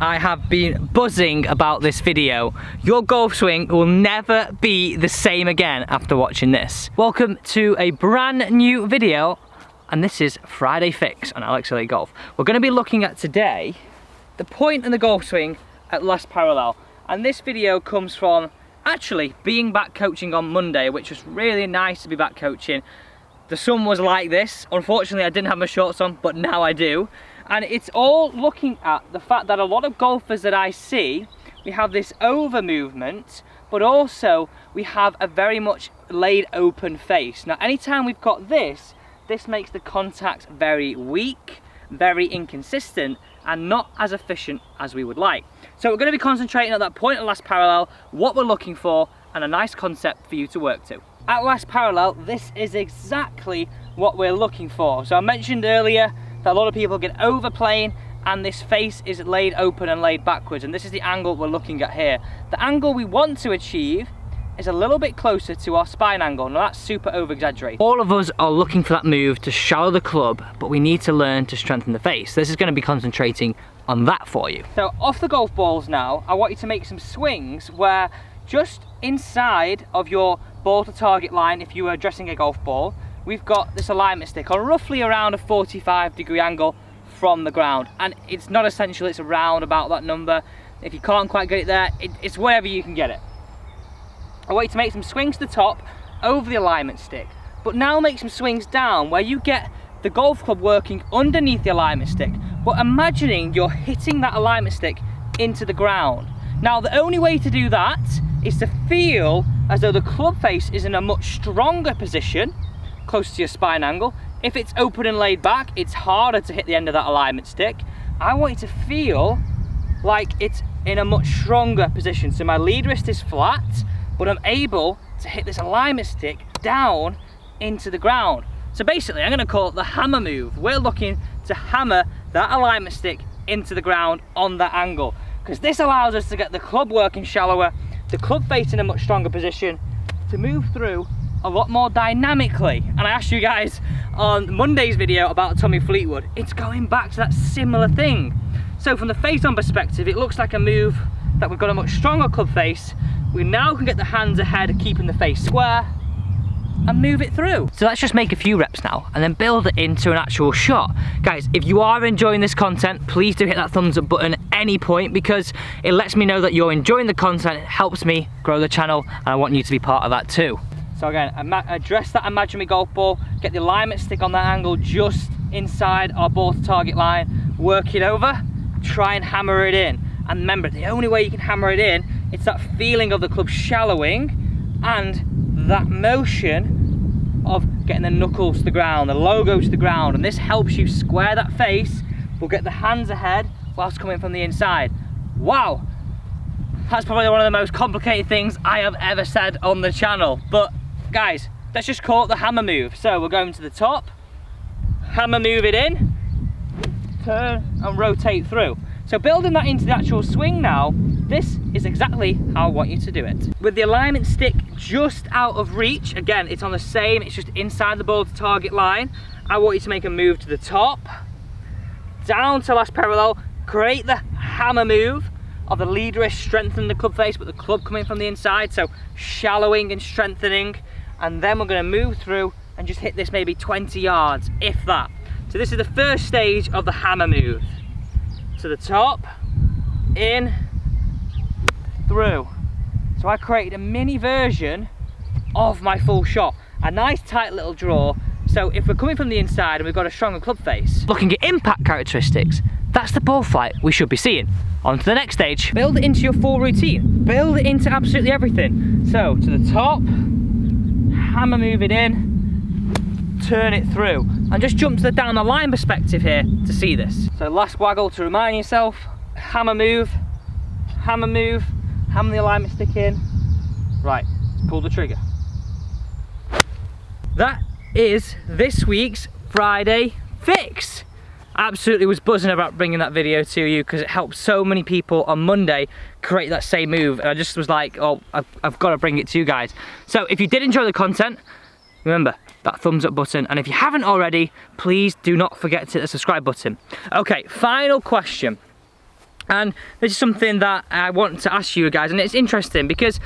I have been buzzing about this video. Your golf swing will never be the same again after watching this. Welcome to a brand new video, and this is Friday Fix on Alex Elite Golf. We're going to be looking at today the point in the golf swing at last parallel, and this video comes from actually being back coaching on Monday, which was really nice to be back coaching. The sun was like this. Unfortunately, I didn't have my shorts on, but now I do. And it's all looking at the fact that a lot of golfers that I see, we have this over movement, but also we have a very much laid open face. Now, anytime we've got this makes the contact very weak, very inconsistent, and not as efficient as we would like. So we're going to be concentrating at that point at last parallel, what we're looking for, and a nice concept for you to work to. At last parallel, this is exactly what we're looking for. So I mentioned earlier that a lot of people get overplaying and this face is laid open and laid backwards, and this is the angle we're looking at here. The angle we want to achieve is a little bit closer to our spine angle. Now that's super over exaggerated. All of us are looking for that move to shallow the club, but we need to learn to strengthen the face. This is going to be concentrating on that for you. So off the golf balls now, I want you to make some swings where just inside of your ball to target line, if you were addressing a golf ball, we've got this alignment stick on roughly around a 45-degree angle from the ground, and it's not essential, it's around about that number. If you can't quite get it there, it's wherever you can get it. I want you to make some swings to the top over the alignment stick, but now make some swings down where you get the golf club working underneath the alignment stick, but imagining you're hitting that alignment stick into the ground. Now the only way to do that is to feel as though the club face is in a much stronger position, close to your spine angle. If it's open and laid back, it's harder to hit the end of that alignment stick. I want you to feel like it's in a much stronger position. So my lead wrist is flat, but I'm able to hit this alignment stick down into the ground. So basically, I'm gonna call it the hammer move. We're looking to hammer that alignment stick into the ground on that angle, because this allows us to get the club working shallower, the club face in a much stronger position, to move through a lot more dynamically. And I asked you guys on Monday's video about Tommy Fleetwood, it's going back to that similar thing. So from the face on perspective, it looks like a move that we've got a much stronger club face. We now can get the hands ahead, keeping the face square, and move it through. So let's just make a few reps now and then build it into an actual shot. Guys, if you are enjoying this content, please do hit that thumbs up button at any point, because it lets me know that you're enjoying the content. It helps me grow the channel, and I want you to be part of that too. So again, address that imaginary golf ball, get the alignment stick on that angle just inside our ball to target line, work it over, try and hammer it in. And remember, the only way you can hammer it in, it's that feeling of the club shallowing and that motion of getting the knuckles to the ground, the logo to the ground, and this helps you square that face. We'll get the hands ahead whilst coming from the inside. Wow, that's probably one of the most complicated things I have ever said on the channel, but guys, let's just call it the hammer move. So we're going to the top, hammer move it in, turn and rotate through. So building that into the actual swing now, this is exactly how I want you to do it. With the alignment stick just out of reach, again, it's on the same, it's just inside the ball to target line. I want you to make a move to the top, down to last parallel, create the hammer move of the lead wrist, strengthen the club face, but the club coming from the inside, so shallowing and strengthening. And then we're gonna move through and just hit this maybe 20 yards, if that. So this is the first stage of the hammer move. To the top, in, through. So I created a mini version of my full shot. A nice tight little draw. So if we're coming from the inside and we've got a stronger club face, looking at impact characteristics, that's the ball flight we should be seeing. On to the next stage. Build it into your full routine. Build it into absolutely everything. So to the top, hammer move it in, turn it through, and just jump to the down the line perspective here to see this. So last waggle to remind yourself, hammer move, hammer the alignment stick in. Right, let's pull the trigger. That is this week's Friday Fix. I absolutely was buzzing about bringing that video to you because it helped so many people on Monday create that same move, and I just was like, oh, I've got to bring it to you guys. So if you did enjoy the content, remember that thumbs up button, and if you haven't already, please do not forget to hit the subscribe button. Okay, final question. And this is something that I want to ask you guys, and it's interesting because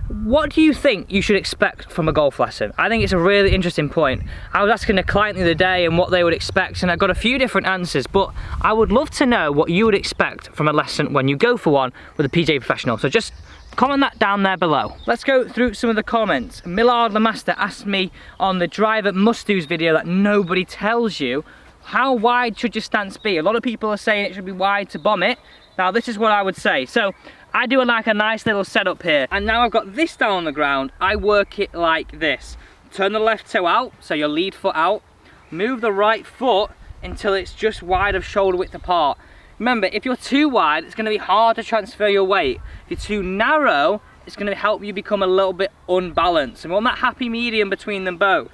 what do you think you should expect from a golf lesson? I think it's a really interesting point. I was asking a client the other day and what they would expect, and I got a few different answers, but I would love to know what you would expect from a lesson when you go for one with a PGA professional. So just comment that down there below. Let's go through some of the comments. Millard Lamaster asked me on the driver must-dos video that nobody tells you, how wide should your stance be? A lot of people are saying it should be wide to bomb it. Now this is what I would say. So I do like a nice little setup here, and now I've got this down on the ground, I work it like this. Turn the left toe out, so your lead foot out, move the right foot until it's just wide of shoulder width apart. Remember, if you're too wide, it's going to be hard to transfer your weight. If you're too narrow, it's going to help you become a little bit unbalanced. And we want that happy medium between them both.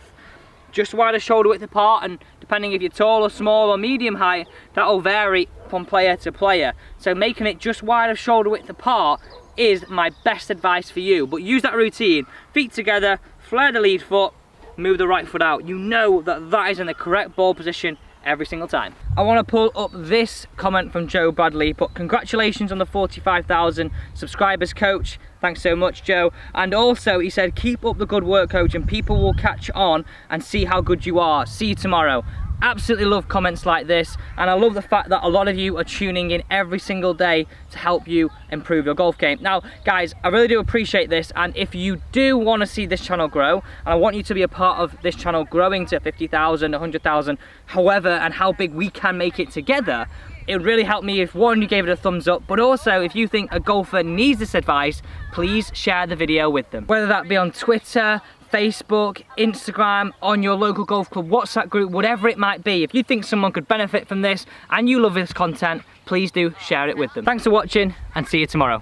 Just wide of shoulder width apart, and depending if you're tall or small or medium height, that'll vary from player to player. So making it just wide of shoulder width apart is my best advice for you. But use that routine. Feet together, flare the lead foot, move the right foot out. You know that that is in the correct ball position every single time. I want to pull up this comment from Joe Bradley, but congratulations on the 45,000 subscribers, coach. Thanks so much, Joe. And also he said, keep up the good work, coach, and people will catch on and see how good you are. See you tomorrow. Absolutely love comments like this, and I love the fact that a lot of you are tuning in every single day to help you improve your golf game. Now guys, I really do appreciate this, and if you do want to see this channel grow, and I want you to be a part of this channel growing to 50,000, 100,000, however and how big we can make it together, it would really help me if one, you gave it a thumbs up, but also if you think a golfer needs this advice, please share the video with them. Whether that be on Twitter, Facebook, Instagram, on your local golf club WhatsApp group, whatever it might be. If you think someone could benefit from this and you love this content, please do share it with them. Thanks for watching and see you tomorrow.